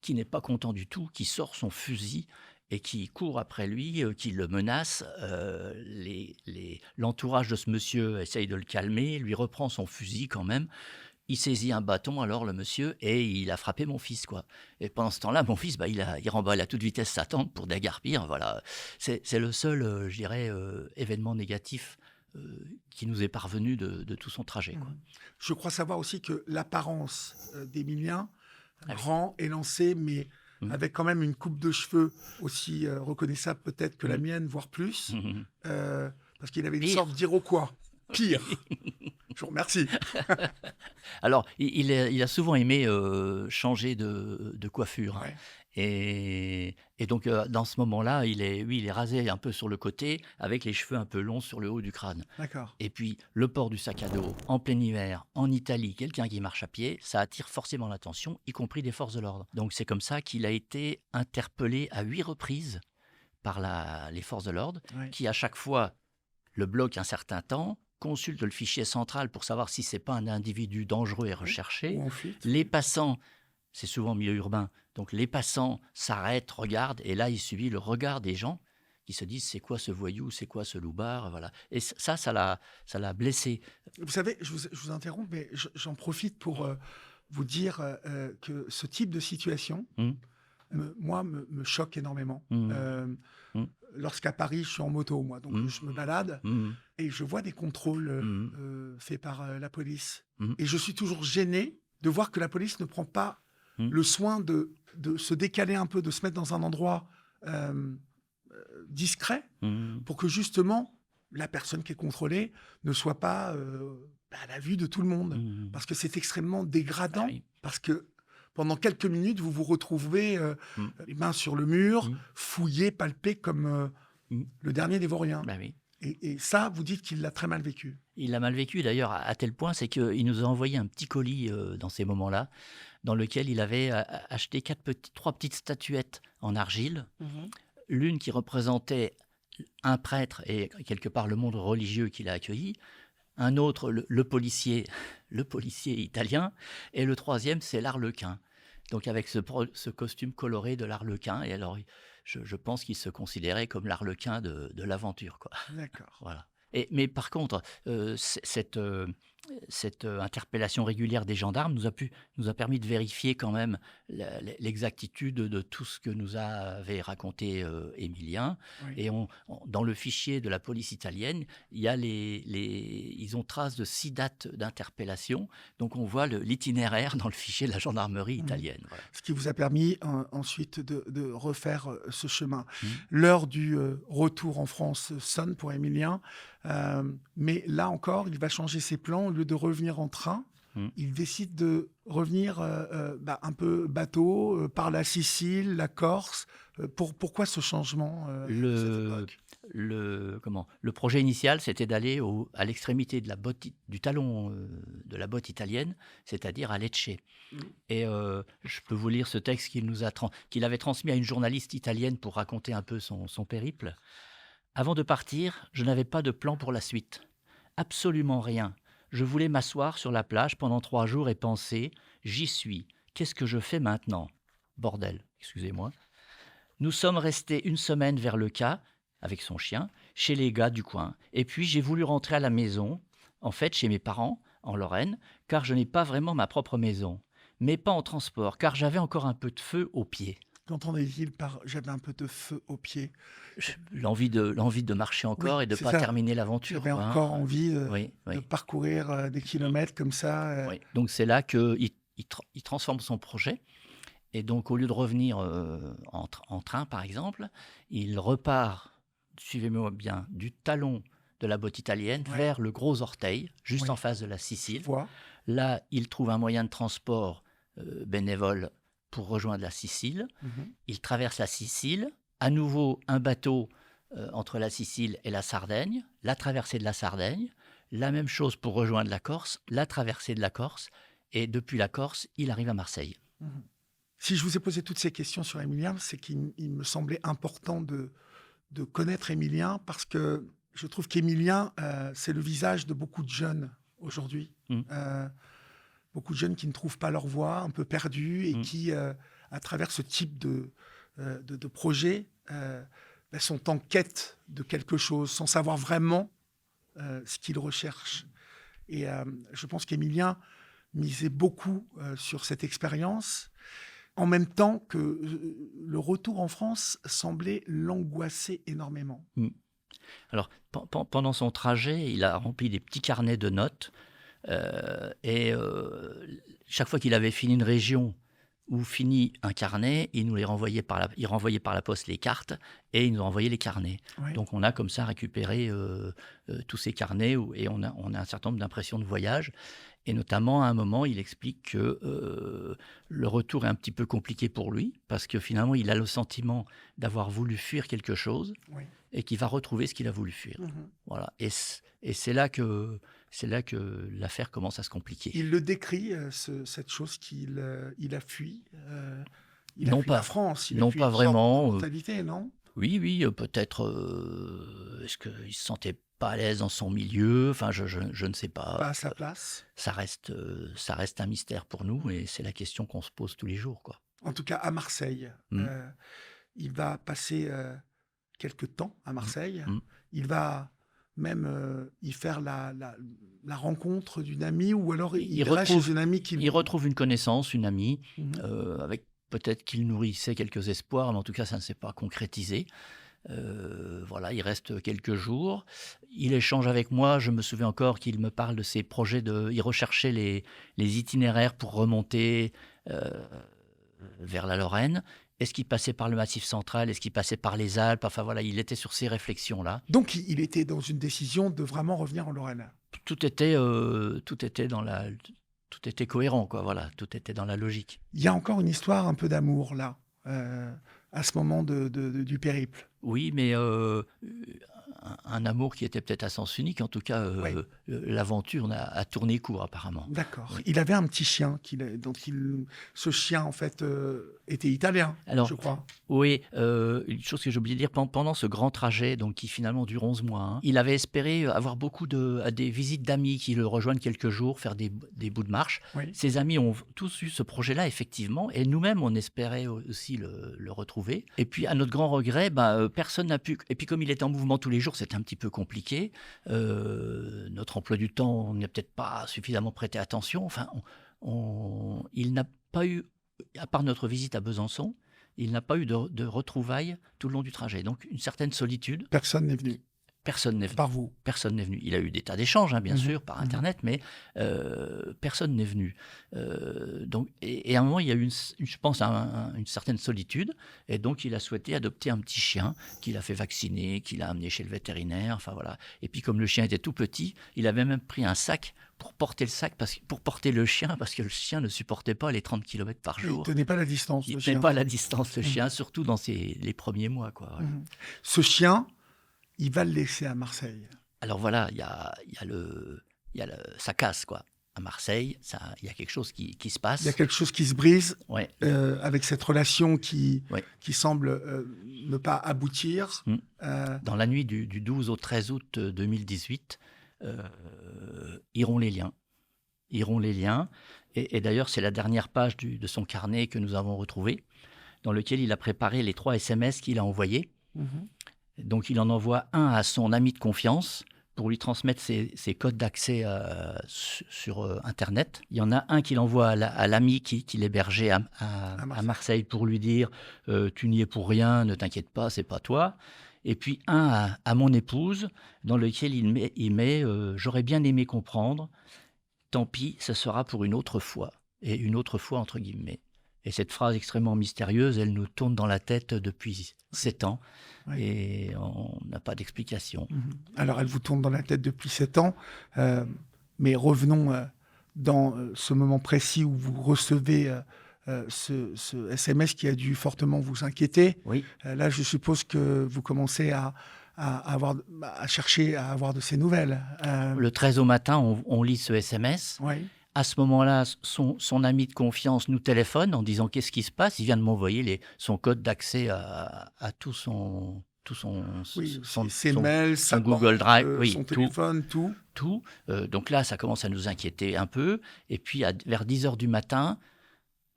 qui n'est pas content du tout, qui sort son fusil et qui court après lui, qui le menace. L'entourage de ce monsieur essaye de le calmer, lui reprend son fusil quand même. Il saisit un bâton, alors le monsieur, et il a frappé mon fils, quoi. Et pendant ce temps-là, mon fils, il remballe à toute vitesse sa tente pour déguerpir. Voilà. C'est le seul, je dirais, événement négatif qui nous est parvenu de tout son trajet, quoi. je crois savoir aussi que l'apparence d'Emilien, Ah oui. grand, élancé, mais Mhm. avec quand même une coupe de cheveux aussi reconnaissable peut-être que la Mhm. mienne, voire plus, Mhm. parce qu'il avait une Pire. sorte d'Iroquois. Pire. Je vous remercie. Alors, il a souvent aimé changer de coiffure, hein. Ouais, Et donc, dans ce moment-là, il est rasé un peu sur le côté, avec les cheveux un peu longs sur le haut du crâne. d'accord. Et puis, le port du sac à dos, en plein hiver, en Italie, quelqu'un qui marche à pied, ça attire forcément l'attention, y compris des forces de l'ordre. Donc, c'est comme ça qu'il a été interpellé à 8 reprises par les forces de l'ordre, Ouais. qui à chaque fois le bloquent un certain temps, consultent le fichier central pour savoir si c'est pas un individu dangereux et Oui. recherché. Ou en fuite. Les passants, c'est souvent en milieu urbain, donc les passants s'arrêtent, regardent, et là il subit le regard des gens qui se disent c'est quoi ce voyou, c'est quoi ce loupard, voilà. Et ça l'a blessé. Vous savez, je vous interromps, mais j'en profite pour vous dire que ce type de situation, Hum, moi, me choque énormément. hum, hum, Lorsqu'à Paris, je suis en moto, moi, donc hum, je me balade hum, et je vois des contrôles hum, faits par la police. hum, Et je suis toujours gêné de voir que la police ne prend pas hum, le soin de se décaler un peu, de se mettre dans un endroit euh, discret hum. pour que justement la personne qui est contrôlée ne soit pas à la vue de tout le monde. Hum. Parce que c'est extrêmement Ah dégradant. oui. Parce que pendant quelques minutes, vous vous retrouvez Hum, les mains sur le mur, hum, fouillé, palpé comme hum. le dernier des vauriens. Bah oui. Et ça, vous dites qu'il l'a très mal vécu. Il l'a mal vécu d'ailleurs à tel point, c'est qu'il nous a envoyé un petit colis dans ces moments-là, dans lequel il avait acheté trois petites statuettes en argile, l'une qui représentait un prêtre et quelque part le monde religieux qu'il a accueilli, un autre le policier, le policier italien, et le troisième c'est l'arlequin. Donc avec ce costume coloré de l'arlequin, et alors je pense qu'il se considérait comme l'arlequin de l'aventure, quoi. D'accord. Voilà. Mais par contre, cette interpellation régulière des gendarmes nous a permis de vérifier quand même l'exactitude de tout ce que nous avait raconté Émilien. Oui. Et dans le fichier de la police italienne, il y a ils ont trace de 6 dates d'interpellation. Donc on voit l'itinéraire dans le fichier de la gendarmerie italienne. Voilà. Ce qui vous a permis ensuite de refaire ce chemin. Mmh. L'heure du retour en France sonne pour Émilien. Mais là encore, il va changer ses plans. Au lieu de revenir en train, il décide de revenir un peu bateau, par la Sicile, la Corse. Pourquoi ce changement à cette époque? Le projet initial, c'était d'aller à l'extrémité du talon de la botte italienne, c'est-à-dire à Lecce. Et je peux vous lire ce texte qu'il avait transmis à une journaliste italienne pour raconter un peu son périple. Avant de partir, je n'avais pas de plan pour la suite. Absolument rien. Je voulais m'asseoir sur la plage pendant 3 jours et penser « J'y suis. Qu'est-ce que je fais maintenant ?» Bordel, excusez-moi. Nous sommes restés 1 semaine vers le Cas, avec son chien, chez les gars du coin. Et puis j'ai voulu rentrer à la maison, en fait chez mes parents, en Lorraine, car je n'ai pas vraiment ma propre maison. Mais pas en transport, car j'avais encore un peu de feu aux pieds. Qu'entendait-il par « j'avais un peu de feu aux pieds » L'envie de marcher encore, Oui, et de ne c'est pas ça. terminer l'aventure. J'avais quoi, hein. encore envie Oui, de oui, parcourir des kilomètres comme ça. oui. Donc c'est là qu'il transforme son projet. Et donc au lieu de revenir en train, par exemple, il repart, suivez-moi bien, du talon de la botte italienne Ouais. vers le gros orteil, juste Oui. en face de la Je Sicile. vois. Là, il trouve un moyen de transport bénévole pour rejoindre la Sicile. Mhm. Il traverse la Sicile, à nouveau un bateau entre la Sicile et la Sardaigne, la traversée de la Sardaigne, la même chose pour rejoindre la Corse, la traversée de la Corse, et depuis la Corse, il arrive à Marseille. Mhm. Si je vous ai posé toutes ces questions sur Émilien, c'est qu'il me semblait important de connaître Émilien parce que je trouve qu'Émilien, c'est le visage de beaucoup de jeunes aujourd'hui. Mm. Beaucoup de jeunes qui ne trouvent pas leur voie, un peu perdus, et qui, à travers ce type de projet, sont en quête de quelque chose, sans savoir vraiment ce qu'ils recherchent. Et je pense qu'Émilien misait beaucoup sur cette expérience, en même temps que le retour en France semblait l'angoisser énormément. Mm. Alors, pendant son trajet, il a rempli des petits carnets de notes. Et chaque fois qu'il avait fini une région ou fini un carnet, il nous les renvoyait il renvoyait par la poste les cartes et il nous renvoyait les carnets. Ouais. Donc on a comme ça récupéré tous ces carnets et on a un certain nombre d'impressions de voyage. Et notamment, à un moment, il explique que le retour est un petit peu compliqué pour lui parce que finalement, il a le sentiment d'avoir voulu fuir quelque chose Oui. et qu'il va retrouver ce qu'il a voulu fuir. Mhm. Voilà. Et c'est là que l'affaire commence à se compliquer. Il le décrit, cette chose qu'il il a fui. Il a Non fui pas- la France, il a non fui pas une sorte vraiment, de mentalité, non? Oui, peut-être. Est-ce qu'il ne se sentait pas à l'aise dans son milieu? Enfin, je ne sais Pas pas. à sa place. Ça reste un mystère pour nous et c'est la question qu'on se pose tous les jours, quoi. En tout cas, à Marseille. Mm. Il va passer quelques temps à Marseille. Mm. Il va même y faire la rencontre d'une amie, ou alors il ira retrouve- chez une amie qui... Il retrouve une connaissance, une amie, Mhm. avec peut-être qu'il nourrissait quelques espoirs, mais en tout cas, ça ne s'est pas concrétisé. Voilà, il reste quelques jours. Il échange avec moi. Je me souviens encore qu'il me parle de ses projets. Il recherchait les itinéraires pour remonter vers la Lorraine. Est-ce qu'il passait par le Massif central? Est-ce qu'il passait par les Alpes? Enfin voilà, il était sur ces réflexions-là. Donc il était dans une décision de vraiment revenir en Lorraine. Tout était tout était cohérent, quoi. Voilà, tout était dans la logique. Il y a encore une histoire un peu d'amour là, à ce moment du périple. Oui, mais un amour qui était peut-être à sens unique. En tout cas, Oui. l'aventure a tourné court, apparemment. D'accord. Oui. Il avait un petit chien ce chien en fait était italien, Alors, je crois. Oui, une chose que j'ai oublié de dire, pendant ce grand trajet, donc qui finalement dure 11 mois, hein, il avait espéré avoir beaucoup des visites d'amis qui le rejoignent quelques jours, faire des bouts de marche. Oui. Ses amis ont tous eu ce projet-là, effectivement, et nous-mêmes, on espérait aussi le retrouver. Et puis, à notre grand regret, personne n'a pu... Et puis, comme il était en mouvement tous les jours, c'était un petit peu compliqué. Notre emploi du temps, on n'y a peut-être pas suffisamment prêté attention. Enfin, il n'a pas eu, à part notre visite à Besançon, il n'a pas eu de retrouvailles tout le long du trajet. Donc, une certaine solitude. Personne n'est venu. Personne n'est venu. Par vous. Personne n'est venu. Il a eu des tas d'échanges, bien sûr, par Internet, mais personne n'est venu. Et à un moment, il y a eu, je pense, une certaine solitude. Et donc, il a souhaité adopter un petit chien qu'il a fait vacciner, qu'il a amené chez le vétérinaire. Enfin, voilà. Et puis, comme le chien était tout petit, il avait même pris un sac pour porter pour porter le chien, parce que le chien ne supportait pas les 30 km par jour. Il ne tenait pas la distance. Il ne tenait pas la distance, le chien, surtout dans les premiers mois, quoi. Ouais. Ce chien, il va le laisser à Marseille. Alors voilà, ça casse, quoi. À Marseille, il y a quelque chose qui se passe. Il y a quelque chose qui se brise Ouais. avec cette relation qui Ouais. semble ne pas aboutir. Dans la nuit du 12 au 13 août 2018, iront les liens. Et d'ailleurs, c'est la dernière page de son carnet que nous avons retrouvé, dans lequel il a préparé les 3 SMS qu'il a envoyés. Donc, il en envoie un à son ami de confiance pour lui transmettre ses codes d'accès sur Internet. Il y en a un qu'il envoie à l'ami qui l'hébergeait à Marseille pour lui dire « Tu n'y es pour rien, ne t'inquiète pas, c'est pas toi ». Et puis un à mon épouse, dans lequel il met J'aurais bien aimé comprendre, tant pis, ce sera pour une autre fois ». Et une autre fois, entre guillemets. Et cette phrase extrêmement mystérieuse, elle nous tourne dans la tête depuis 7 ans Oui. et on n'a pas d'explication. Alors, elle vous tourne dans la tête depuis 7 ans, mais revenons dans ce moment précis où vous recevez ce SMS qui a dû fortement vous inquiéter. Oui, Là, je suppose que vous commencez à chercher à avoir de ces nouvelles. le 13 au matin, on lit ce SMS. Oui, À ce moment-là, son ami de confiance nous téléphone en disant qu'est-ce qui se passe. Il vient de m'envoyer son code d'accès à tout son oui, son, ses son- mails, son sa Google banque, Drive, oui, son tout, téléphone, tout. tout. Donc là, ça commence à nous inquiéter un peu. Et puis vers 10 heures du matin,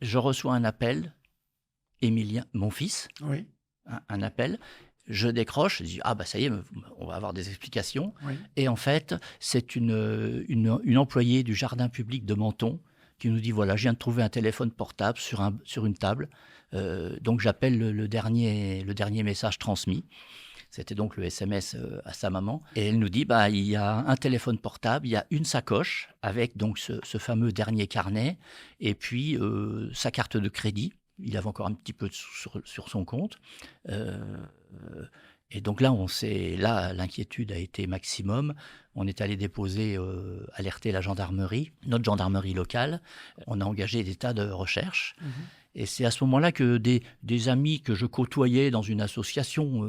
je reçois un appel, Émilien, mon fils, Oui, un appel. Je décroche, je dis ah bah ça y est, on va avoir des explications. oui. Et en fait, c'est une employée du jardin public de Menton qui nous dit voilà, je viens de trouver un téléphone portable sur une table. Donc j'appelle le dernier message transmis. C'était donc le SMS à sa maman. Et elle nous dit bah il y a un téléphone portable, il y a une sacoche avec donc ce fameux dernier carnet et puis sa carte de crédit. Il avait encore un petit peu sur son compte. Euh, et donc là, l'inquiétude a été maximum. On est allé déposer, alerter la gendarmerie, notre gendarmerie locale. On a engagé des tas de recherches. Mhm. Et c'est à ce moment-là que des amis que je côtoyais dans une association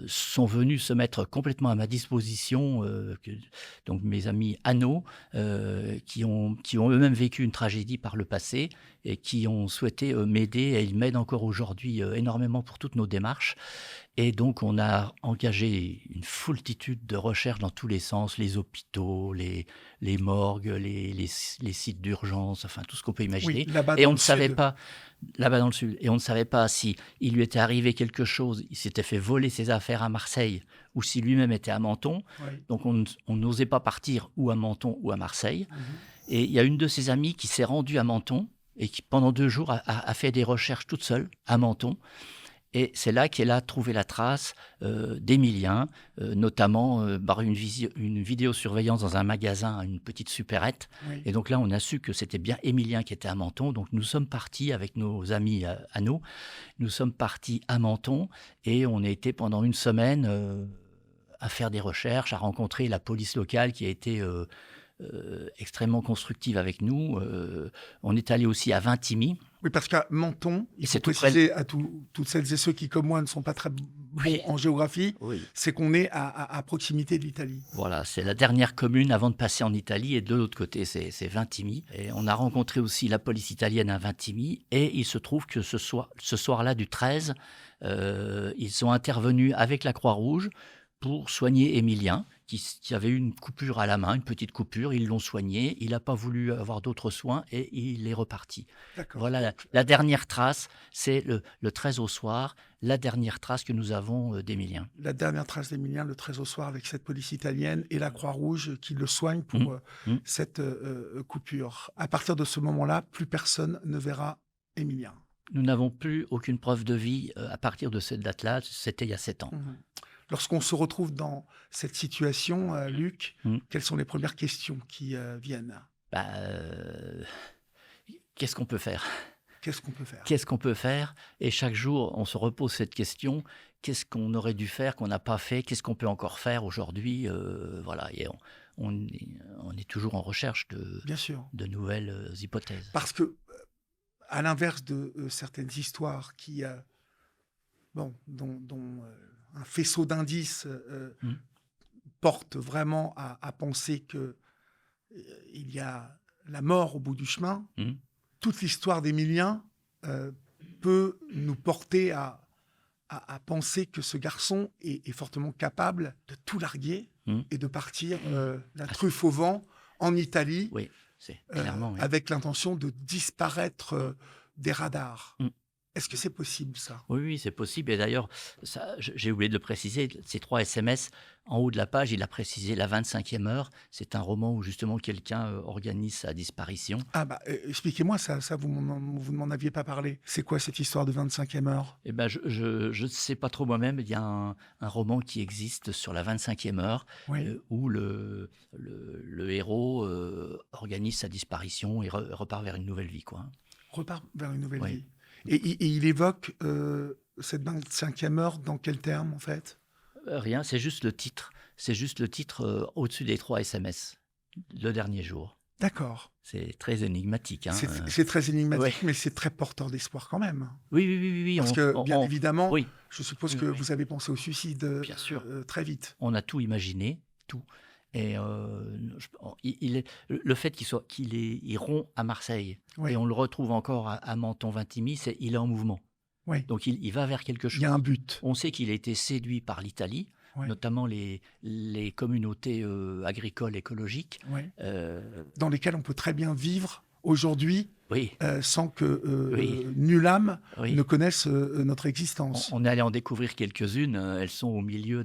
sont venus se mettre complètement à ma disposition. Donc mes amis Anno, qui ont eux-mêmes vécu une tragédie par le passé et qui ont souhaité m'aider. Et ils m'aident encore aujourd'hui énormément pour toutes nos démarches. Et donc, on a engagé une foultitude de recherches dans tous les sens, les hôpitaux, les morgues, les sites d'urgence, enfin tout ce qu'on peut imaginer. Oui, là-bas Et dans on le ne savait sud. pas, là-bas dans le sud, et on ne savait pas si il lui était arrivé quelque chose, il s'était fait voler ses affaires à Marseille, ou si lui-même était à Menton. Oui. Donc, on n'osait pas partir ou à Menton ou à Marseille. Mhm. Et il y a une de ses amies qui s'est rendue à Menton et qui, pendant 2 jours, a fait des recherches toute seule à Menton. Et c'est là qu'elle a trouvé la trace d'Émilien, notamment par une vidéosurveillance dans un magasin, une petite supérette. Oui. Et donc là, on a su que c'était bien Émilien qui était à Menton. Donc nous sommes partis avec nos amis à nous. Nous sommes partis à Menton et on a été pendant une semaine à faire des recherches, à rencontrer la police locale qui a été extrêmement constructive avec nous. On est allé aussi à Vintimille. Oui, parce qu'à Menton, il Et faut c'est tout préciser à toutes celles et ceux qui, comme moi, ne sont pas très bons Oui. en géographie, Oui. c'est qu'on est à proximité de l'Italie. Voilà, c'est la dernière commune avant de passer en Italie. Et de l'autre côté, c'est Vintimille. Et on a rencontré aussi la police italienne à Vintimille. Et il se trouve que ce soir-là du 13, ils sont intervenus avec la Croix-Rouge pour soigner Émilien, qui avait eu une coupure à la main, une petite coupure. Ils l'ont soigné. Il n'a pas voulu avoir d'autres soins et il est reparti. D'accord. Voilà, la dernière trace, c'est le 13 au soir, la dernière trace que nous avons d'Émilien. La dernière trace d'Émilien, le 13 au soir, avec cette police italienne et la Croix-Rouge qui le soigne pour cette coupure. À partir de ce moment-là, plus personne ne verra Émilien. Nous n'avons plus aucune preuve de vie à partir de cette date-là. C'était il y a 7 ans. Mhm. Lorsqu'on se retrouve dans cette situation, Luc, quelles sont les premières questions qui viennent? Qu'est-ce qu'on peut faire? Qu'est-ce qu'on peut faire? Qu'est-ce qu'on peut faire? Et chaque jour, on se repose cette question. Qu'est-ce qu'on aurait dû faire, qu'on n'a pas fait? Qu'est-ce qu'on peut encore faire aujourd'hui? Voilà. Et on est toujours en recherche Bien sûr. de nouvelles hypothèses. Parce que, à l'inverse de certaines histoires qui, dont un faisceau d'indices porte vraiment à penser que il y a la mort au bout du chemin, toute l'histoire d'Émilien peut nous porter à penser que ce garçon est fortement capable de tout larguer et de partir la truffe au vent en Italie, oui, c'est clairement, oui. avec l'intention de disparaître des radars. Est-ce que c'est possible, ça? Oui, c'est possible. Et d'ailleurs, j'ai oublié de le préciser, ces 3 SMS, en haut de la page, il a précisé la 25e heure. C'est un roman où justement quelqu'un organise sa disparition. Ah bah, expliquez-moi ça vous ne m'en aviez pas parlé. C'est quoi cette histoire de 25e heure? Eh ben, je ne sais pas trop moi-même. Il y a un roman qui existe sur la 25e heure Oui. où le héros organise sa disparition et repart vers une nouvelle vie, quoi. repart vers une nouvelle Oui. vie. Et il évoque cette 25e heure dans quel terme, en fait? Rien, c'est juste le titre. C'est juste le titre au-dessus des 3 SMS. Le dernier jour. D'accord. C'est très énigmatique. Hein. C'est très Oui. énigmatique, mais c'est très porteur d'espoir quand même. Oui, oui, oui, oui, oui. Parce que, bien évidemment, oui, je suppose oui, que oui. vous avez pensé au suicide Bien sûr. très vite. On a tout imaginé, tout. Et le fait il rompt à Marseille Oui, et on le retrouve encore à Menton-Vintimille, il est en mouvement. oui. Donc il va vers quelque Il y a un chose. but. On sait qu'il a été séduit par l'Italie, Oui, notamment les communautés agricoles écologiques. oui. Euh, Dans lesquels on peut très bien vivre aujourd'hui oui, sans que oui, nulle âme oui. ne connaisse notre existence. On est allé en découvrir quelques-unes. Elles sont au milieu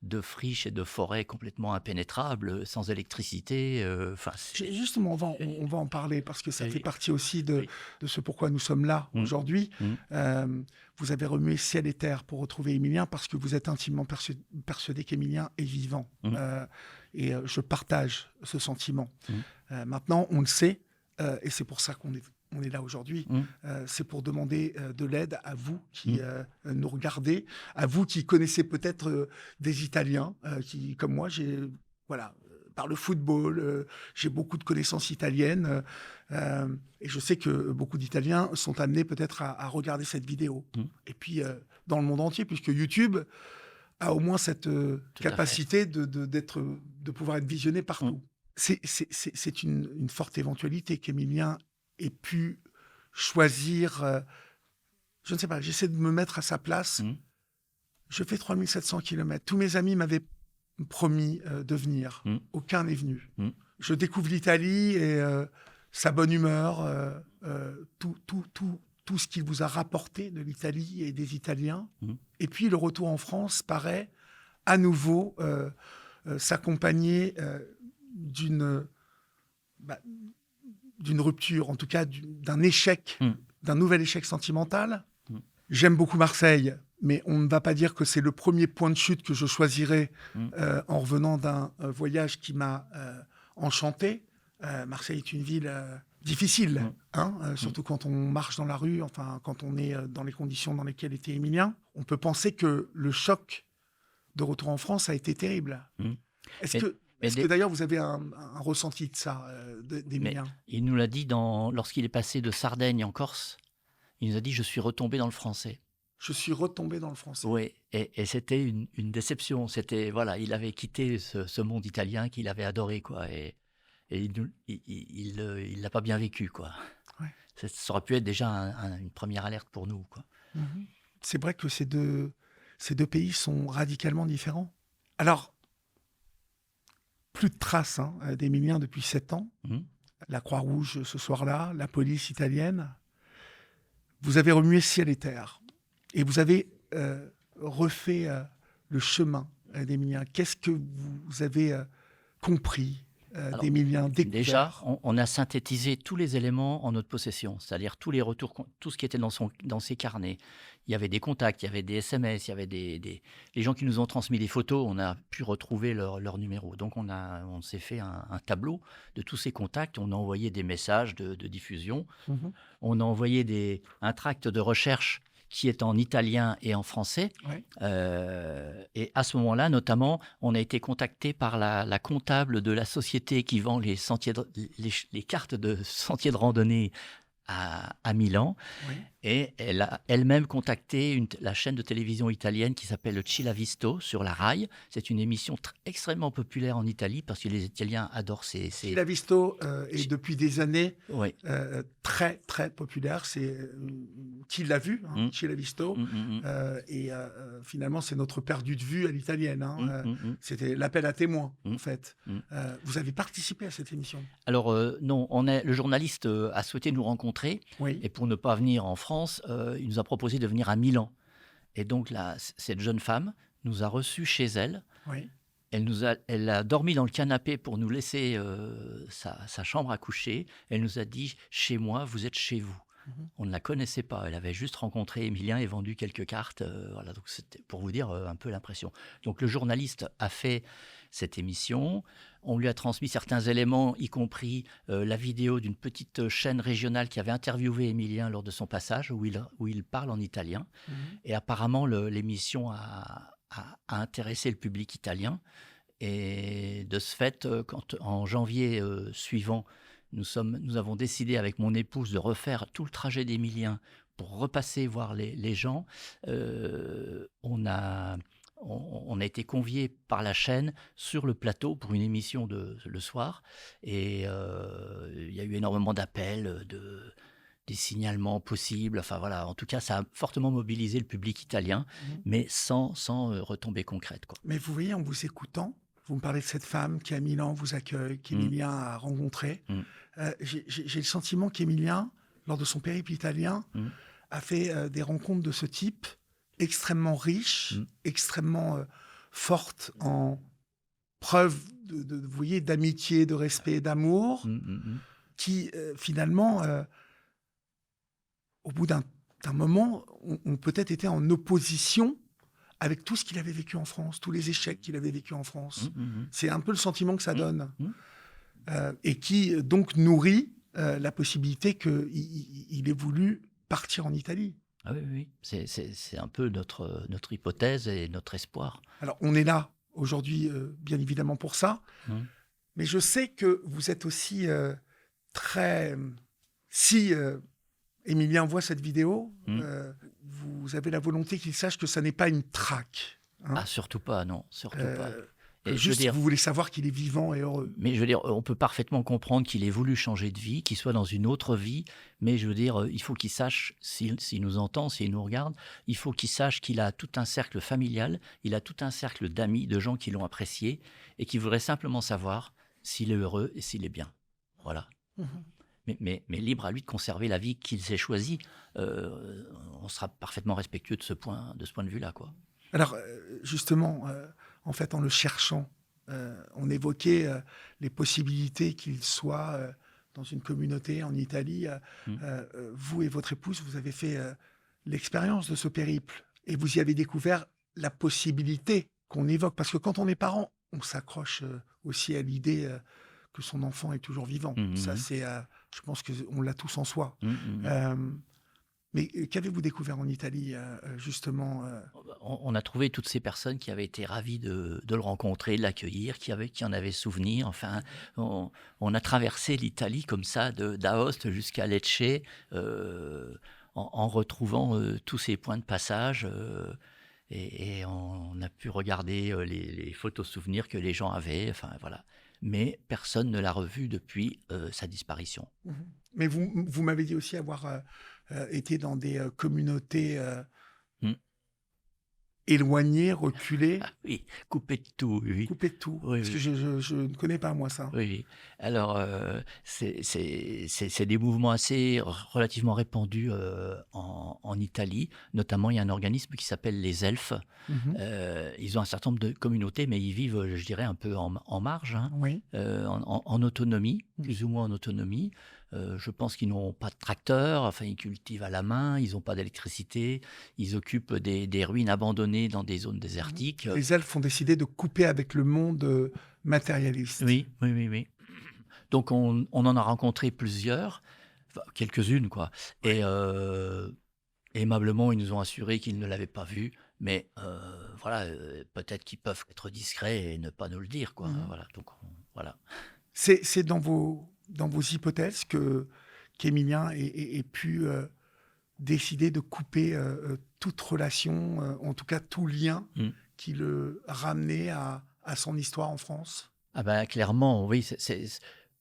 de friches et de forêts complètement impénétrables, sans électricité. Enfin, Justement, on va en parler parce que ça Oui. fait partie aussi de Oui. ce pourquoi nous sommes là Mm. aujourd'hui. Mm. Vous avez remué ciel et terre pour retrouver Émilien parce que vous êtes intimement persuadé qu'Émilien est vivant. Mm. Et je partage ce sentiment. Mm. Maintenant, on le sait, et c'est pour ça qu'on est là aujourd'hui. Mm. C'est pour demander de l'aide à vous qui nous regardez, à vous qui connaissez peut-être des Italiens, qui, comme moi, voilà, par le football, j'ai beaucoup de connaissances italiennes, et je sais que beaucoup d'Italiens sont amenés peut-être à regarder cette vidéo. Mm. Et puis, dans le monde entier, puisque YouTube a au moins cette capacité de pouvoir être visionné partout. Mm. C'est une forte éventualité qu'Émilien ait pu choisir. Je ne sais pas, j'essaie de me mettre à sa place. Mm. Je fais 3700 km. Tous mes amis m'avaient promis de venir. Mm. Aucun n'est venu. Mm. Je découvre l'Italie et sa bonne humeur, tout ce qu'il vous a rapporté de l'Italie et des Italiens. Mm. Et puis le retour en France paraît à nouveau s'accompagner d'une rupture, en tout cas d'un échec, d'un nouvel échec sentimental. J'aime beaucoup Marseille, mais on ne va pas dire que c'est le premier point de chute que je choisirais en revenant d'un voyage qui m'a enchanté. Marseille est une ville difficile, surtout quand on marche dans la rue, enfin quand on est dans les conditions dans lesquelles était Émilien. On peut penser que le choc de retour en France a été terrible. Est-ce que d'ailleurs vous avez un ressenti de ça, d'Émilien? Il nous l'a dit lorsqu'il est passé de Sardaigne en Corse. Il nous a dit « je suis retombé dans le français ». Je suis retombé dans le français. Oui, et c'était une déception. C'était, voilà, il avait quitté ce monde italien qu'il avait adoré, quoi. Et il l'a pas bien vécu, quoi. Ouais. Ça aurait pu être déjà une première alerte pour nous, quoi. C'est vrai que ces deux pays sont radicalement différents. Alors, plus de traces d'Émilien depuis 7 ans. La Croix-Rouge ce soir-là, la police italienne. Vous avez remué ciel et terre. Et vous avez refait le chemin d'Émilien. Qu'est-ce que vous avez compris d'Émilien, découvert? Déjà, on a synthétisé tous les éléments en notre possession, c'est-à-dire tous les retours, tout ce qui était dans ses carnets. Il y avait des contacts, il y avait des SMS, il y avait les gens qui nous ont transmis des photos, on a pu retrouver leur numéro. Donc on s'est fait un tableau de tous ces contacts, on a envoyé des messages de diffusion, on a envoyé un tract de recherche qui est en italien et en français. Ouais. Et à ce moment-là, notamment, on a été contacté par la comptable de la société qui vend les cartes de sentiers de randonnée à Milan. Oui. Et elle a elle-même contacté la chaîne de télévision italienne qui s'appelle le Cilavisto sur la Rai. C'est une émission extrêmement populaire en Italie parce que les Italiens adorent ces... Cilavisto est depuis des années Oui. très, très populaire. C'est qui l'a vu, Cilavisto. Et finalement, c'est notre perdu de vue à l'italienne. C'était l'appel à témoins, en fait. Vous avez participé à cette émission? Alors, non, le journaliste a souhaité nous rencontrer. Oui. Et pour ne pas venir en France, il nous a proposé de venir à Milan. Et donc, cette jeune femme nous a reçus chez elle. Oui. Elle a dormi dans le canapé pour nous laisser sa chambre à coucher. Elle nous a dit « Chez moi, vous êtes chez vous ». On ne la connaissait pas. Elle avait juste rencontré Émilien et vendu quelques cartes. Voilà, donc c'était pour vous dire un peu l'impression. Donc le journaliste a fait cette émission. On lui a transmis certains éléments, y compris la vidéo d'une petite chaîne régionale qui avait interviewé Émilien lors de son passage, où il parle en italien. Et apparemment, l'émission a intéressé le public italien. Et de ce fait, en janvier suivant, nous avons décidé avec mon épouse de refaire tout le trajet d'Émilien pour repasser voir les gens. On a été conviés par la chaîne sur le plateau pour une émission le soir. Et il y a eu énormément d'appels, des signalements possibles. Enfin voilà, en tout cas, ça a fortement mobilisé le public italien, mais sans retombées concrètes, quoi. Mais vous voyez, en vous écoutant, vous me parlez de cette femme qui à Milan vous accueille, qu'Émilien a rencontrée. J'ai le sentiment qu'Émilien, lors de son périple italien, a fait des rencontres de ce type extrêmement riches, extrêmement fortes en preuve vous voyez, d'amitié, de respect, d'amour, qui finalement, au bout d'un moment, ont peut-être été en opposition avec tout ce qu'il avait vécu en France, tous les échecs qu'il avait vécu en France. C'est un peu le sentiment que ça donne. Et qui donc nourrit la possibilité qu'il ait voulu partir en Italie. Ah oui, oui. C'est un peu notre hypothèse et notre espoir. Alors, on est là aujourd'hui, bien évidemment, pour ça. Mais je sais que vous êtes aussi très... Si Émilien voit cette vidéo, vous avez la volonté qu'il sache que ça n'est pas une traque. Hein. Ah, surtout pas, non, surtout pas. Et juste, vous voulez savoir qu'il est vivant et heureux. Mais je veux dire, on peut parfaitement comprendre qu'il ait voulu changer de vie, qu'il soit dans une autre vie, mais je veux dire, il faut qu'il sache, s'il nous entend, s'il nous regarde, il faut qu'il sache qu'il a tout un cercle familial, il a tout un cercle d'amis, de gens qui l'ont apprécié, et qui voudraient simplement savoir s'il est heureux et s'il est bien. Voilà. Mais libre à lui de conserver la vie qu'il s'est choisie. On sera parfaitement respectueux de ce point de vue-là, quoi. Alors, justement, en fait, en le cherchant, on évoquait les possibilités qu'il soit dans une communauté en Italie. Vous et votre épouse, vous avez fait l'expérience de ce périple et vous y avez découvert la possibilité qu'on évoque. Parce que quand on est parent, on s'accroche aussi à l'idée que son enfant est toujours vivant. Ça, c'est, je pense qu'on l'a tous en soi. Mais qu'avez-vous découvert en Italie, justement On a trouvé toutes ces personnes qui avaient été ravies de le rencontrer, de l'accueillir, qui en avaient souvenir. Enfin, on a traversé l'Italie comme ça, d'Aoste jusqu'à Lecce, en retrouvant tous ces points de passage. Et on a pu regarder les photos souvenirs que les gens avaient. Enfin, voilà. Mais personne ne l'a revu depuis sa disparition. Mais vous m'avez dit aussi avoir... étaient dans des communautés éloignées, reculées. Ah oui, coupées de tout. Oui. Coupées de tout. Oui, parce que je ne connais pas, moi, ça. Oui. Alors, c'est des mouvements assez relativement répandus en Italie. Notamment, il y a un organisme qui s'appelle les Elfes. Ils ont un certain nombre de communautés, mais ils vivent, je dirais, un peu en marge, hein, en autonomie, plus ou moins en autonomie. Je pense qu'ils n'ont pas de tracteur, enfin ils cultivent à la main, ils n'ont pas d'électricité, ils occupent des ruines abandonnées dans des zones désertiques. Les elfes ont décidé de couper avec le monde matérialiste. Oui. Donc on en a rencontré plusieurs, enfin, quelques-unes quoi. Et aimablement ils nous ont assuré qu'ils ne l'avaient pas vu, mais voilà, peut-être qu'ils peuvent être discrets et ne pas nous le dire quoi. Voilà, donc voilà. C'est dans vos hypothèses qu'Émilien ait pu décider de couper toute relation, en tout cas tout lien qui le ramenait à son histoire en France? Ah ben, clairement, oui.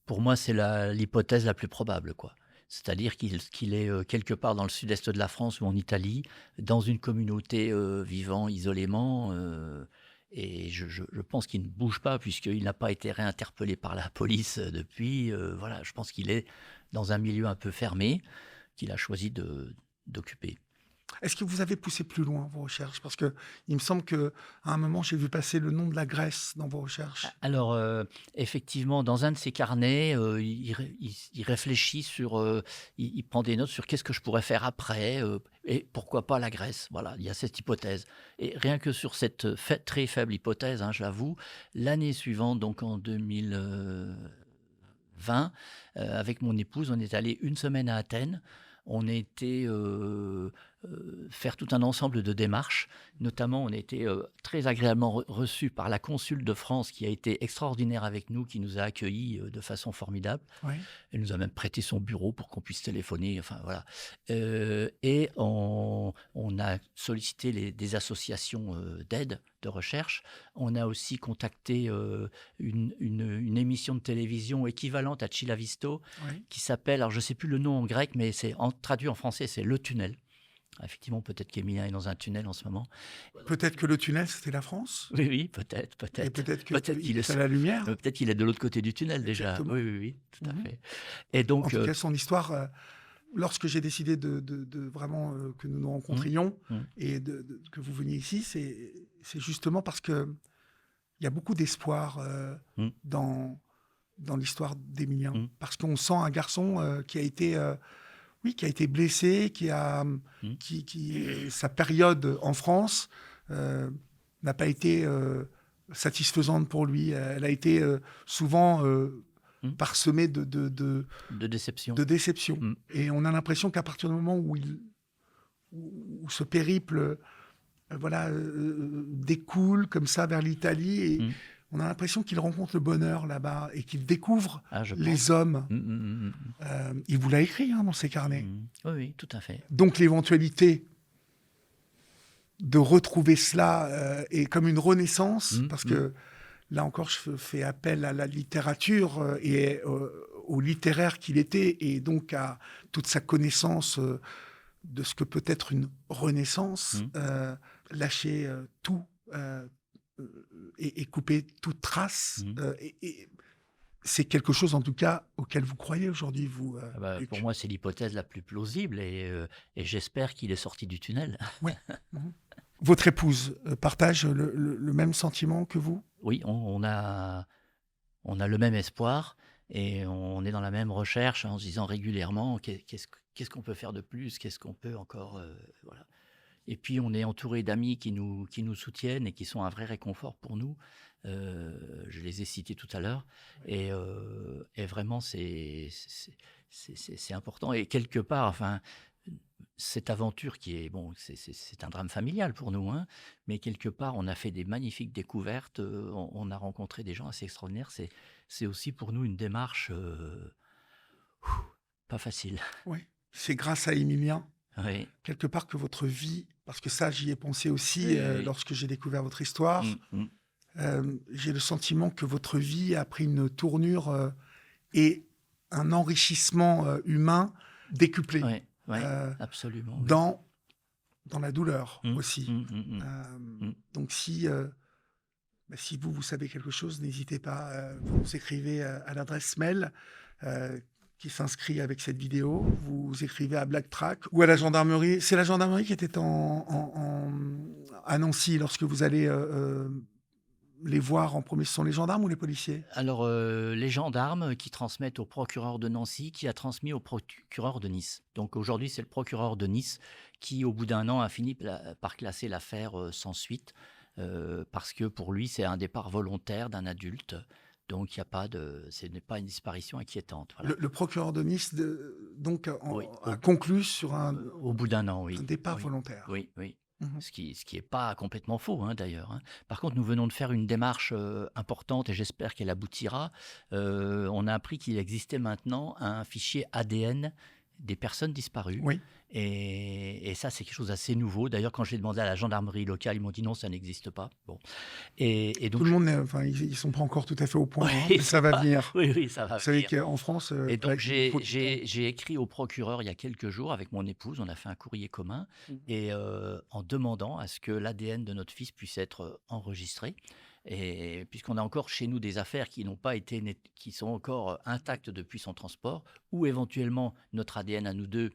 Pour moi, c'est l'hypothèse la plus probable, quoi. C'est-à-dire qu'il est quelque part dans le sud-est de la France ou en Italie, dans une communauté vivant isolément. Et je pense qu'il ne bouge pas puisqu'il n'a pas été réinterpellé par la police depuis. Voilà, je pense qu'il est dans un milieu un peu fermé qu'il a choisi d'occuper. Est-ce que vous avez poussé plus loin vos recherches? Parce que il me semble qu'à un moment, j'ai vu passer le nom de la Grèce dans vos recherches. Alors, effectivement, dans un de ses carnets, il réfléchit sur, il prend des notes sur qu'est-ce que je pourrais faire après, et pourquoi pas la Grèce? Voilà, il y a cette hypothèse et rien que sur cette très faible hypothèse, hein, je l'avoue, l'année suivante, donc en 2020, avec mon épouse, on est allé une semaine à Athènes. On a été, faire tout un ensemble de démarches. Notamment, on a été, très agréablement reçus par la consul de France qui a été extraordinaire avec nous, qui nous a accueillis, de façon formidable. Oui. Elle nous a même prêté son bureau pour qu'on puisse téléphoner, enfin voilà. Et on a sollicité des associations, d'aide, de recherche. On a aussi contacté, une émission de télévision équivalente à Chilavisto Oui. qui s'appelle, alors je ne sais plus le nom en grec, mais traduit en français, c'est Le Tunnel. Effectivement, peut-être qu'Emilien est dans un tunnel en ce moment. Peut-être que le tunnel, c'était la France? Oui, oui, peut-être, Et peut-être. peut-être Peut-être qu'il qu'il est à est, la lumière? peut-être qu'il est de l'autre côté du tunnel déjà. Exactement. Oui, oui, oui, tout à Mhm. fait. Et En donc, tout cas, son histoire, lorsque j'ai décidé de vraiment que nous nous hum, rencontrions hum, et que vous veniez ici, c'est justement parce que il y a beaucoup d'espoir hum, dans l'histoire d'Emilien. hum, Parce qu'on sent un garçon qui a été, oui, qui a été blessé, hum. sa période en France n'a pas été satisfaisante pour lui. Elle a été souvent Hum. parsemée De déception. de déception. Hum. Et on a l'impression qu'à partir du moment où ce périple voilà, découle comme ça vers l'Italie, et Hum. on a l'impression qu'il rencontre le bonheur là-bas et qu'il découvre Ah, je pense. les hommes. Hum, hum, Il vous l'a écrit dans ses carnets. Oui, oui, tout à fait. Donc l'éventualité de retrouver cela est comme une renaissance, parce que là encore, je fais appel à la littérature et au littéraire qu'il était, et donc à toute sa connaissance de ce que peut être une renaissance, lâcher tout et couper toute trace. Et c'est quelque chose, en tout cas, auquel vous croyez aujourd'hui, vous, Ah bah, Luc. pour moi, c'est l'hypothèse la plus plausible et j'espère qu'il est sorti du tunnel. Oui. Mhm. Votre épouse partage le même sentiment que vous? Oui, on a le même espoir et on est dans la même recherche en se disant régulièrement qu'est-ce qu'on peut faire de plus, qu'est-ce qu'on peut encore, voilà. Et puis on est entouré d'amis qui nous soutiennent et qui sont un vrai réconfort pour nous. Je les ai cités tout à l'heure et vraiment c'est important et quelque part, enfin, cette aventure qui est bon, c'est un drame familial pour nous, hein, mais quelque part, on a fait des magnifiques découvertes, on a rencontré des gens assez extraordinaires. C'est aussi pour nous une démarche, pas facile. Oui. C'est grâce à Émilien, Oui. quelque part, que votre vie, parce que ça, j'y ai pensé aussi Oui, oui. lorsque j'ai découvert votre histoire, Mmh. j'ai le sentiment que votre vie a pris une tournure et un enrichissement humain décuplé Ouais, ouais, euh, absolument, oui. dans la douleur Mmh, aussi. mmh, mmh, mmh. Mmh. Donc si vous savez quelque chose, n'hésitez pas. Vous nous écrivez à l'adresse mail qui s'inscrit avec cette vidéo. Vous écrivez à Black Track ou à la gendarmerie. C'est la gendarmerie qui était à Nancy lorsque vous allez les voir en premier. Ce sont les gendarmes ou les policiers? Alors, les gendarmes qui transmettent au procureur de Nancy, qui a transmis au procureur de Nice. Donc aujourd'hui, c'est le procureur de Nice qui, au bout d'un an, a fini par classer l'affaire sans suite, parce que pour lui, c'est un départ volontaire d'un adulte. Donc ce n'est pas une disparition inquiétante. Voilà. Le procureur de Nice donc Oui, a conclu sur au bout d'un an, un oui. départ Oui, volontaire. oui, oui. Mhm. Ce qui est pas complètement faux, hein, d'ailleurs, hein. Par contre, nous venons de faire une démarche importante et j'espère qu'elle aboutira. On a appris qu'il existait maintenant un fichier ADN des personnes disparues. Oui. Et ça, c'est quelque chose d'assez nouveau. D'ailleurs, quand j'ai demandé à la gendarmerie locale, ils m'ont dit non, ça n'existe pas. Bon. Et donc, Tout le monde, enfin, ils sont pas encore tout à fait au point, oui, hein, mais ça va venir. oui, oui, ça va Vous savez venir. qu'en France, Et donc, avec- il faut- j'ai écrit au procureur il y a quelques jours avec mon épouse, on a fait un courrier commun, et en demandant à ce que l'ADN de notre fils puisse être enregistré. Et puisqu'on a encore chez nous des affaires qui n'ont pas été qui sont encore intactes depuis son transport, ou éventuellement notre ADN à nous deux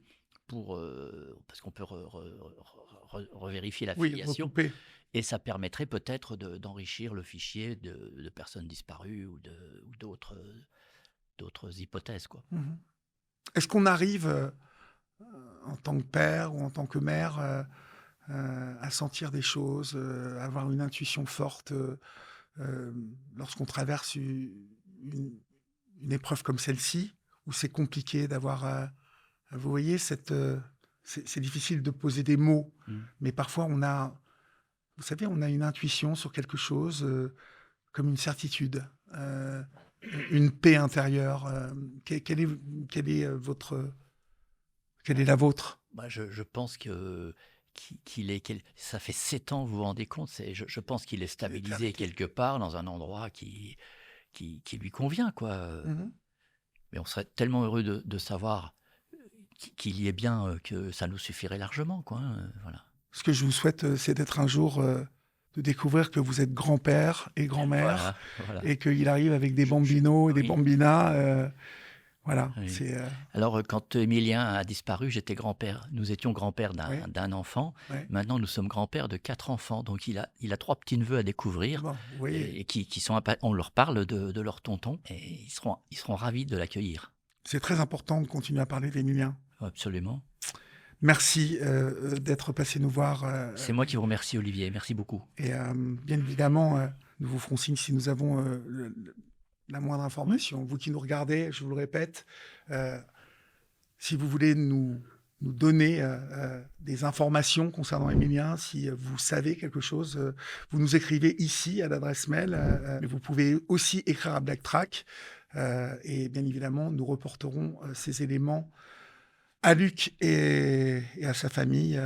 parce qu'on peut revérifier la Oui, filiation, recouper. et ça permettrait peut-être d'enrichir le fichier de personnes disparues ou d'autres hypothèses, quoi. Mhm. Est-ce qu'on arrive, en tant que père ou en tant que mère, à sentir des choses, à avoir une intuition forte lorsqu'on traverse une, une épreuve comme celle-ci, où c'est compliqué d'avoir... vous voyez, c'est difficile de poser des mots, Mm. mais parfois vous savez, on a une intuition sur quelque chose, comme une certitude, une paix intérieure. Quelle est quelle est la vôtre? Bah, je pense ça fait 7 ans, vous vous rendez compte, je pense qu'il est C'est stabilisé arrêté. quelque part dans un endroit qui lui convient, quoi. Mhm. Mais on serait tellement heureux de savoir qu'il y est bien, que ça nous suffirait largement, quoi, hein, voilà. Ce que je vous souhaite, c'est d'être un jour, de découvrir que vous êtes grand-père et grand-mère, Voilà, voilà. et qu'il arrive avec des Je bambinos et des Oui, bambinas. Voilà, oui. c'est... Alors, quand Émilien a disparu, j'étais grand-père. Nous étions grand-père oui, d'un enfant. oui. Maintenant, nous sommes grand-père de 4 enfants. Donc, il a 3 petits-neveux à découvrir, Bon, vous voyez, et qui sont on leur parle de leur tonton, et ils seront ravis de l'accueillir. c'est très important de continuer à parler d'Emilien. Absolument. Merci d'être passé nous voir. C'est moi qui vous remercie, Olivier. Merci beaucoup. Et bien évidemment, nous vous ferons signe si nous avons la moindre information. Vous qui nous regardez, je vous le répète, si vous voulez nous donner des informations concernant Emilien, si vous savez quelque chose, vous nous écrivez ici à l'adresse mail, mais vous pouvez aussi écrire à BlackTrack, et bien évidemment, nous reporterons ces éléments à Luc et à sa famille.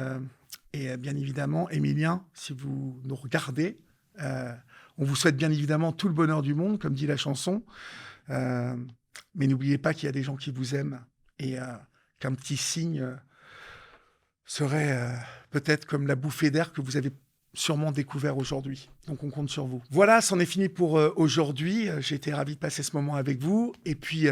Et bien évidemment, Emilien, si vous nous regardez, on vous souhaite bien évidemment tout le bonheur du monde, comme dit la chanson. Mais n'oubliez pas qu'il y a des gens qui vous aiment, et qu'un petit signe serait peut-être comme la bouffée d'air que vous avez sûrement découvert aujourd'hui. Donc on compte sur vous. Voilà, c'en est fini pour aujourd'hui. J'ai été ravi de passer ce moment avec vous. Et puis,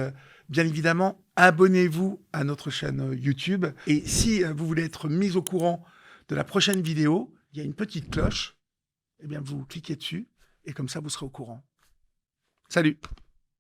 bien évidemment, abonnez-vous à notre chaîne YouTube. Et si vous voulez être mis au courant de la prochaine vidéo, il y a une petite cloche. Eh bien, vous cliquez dessus et comme ça, vous serez au courant. Salut!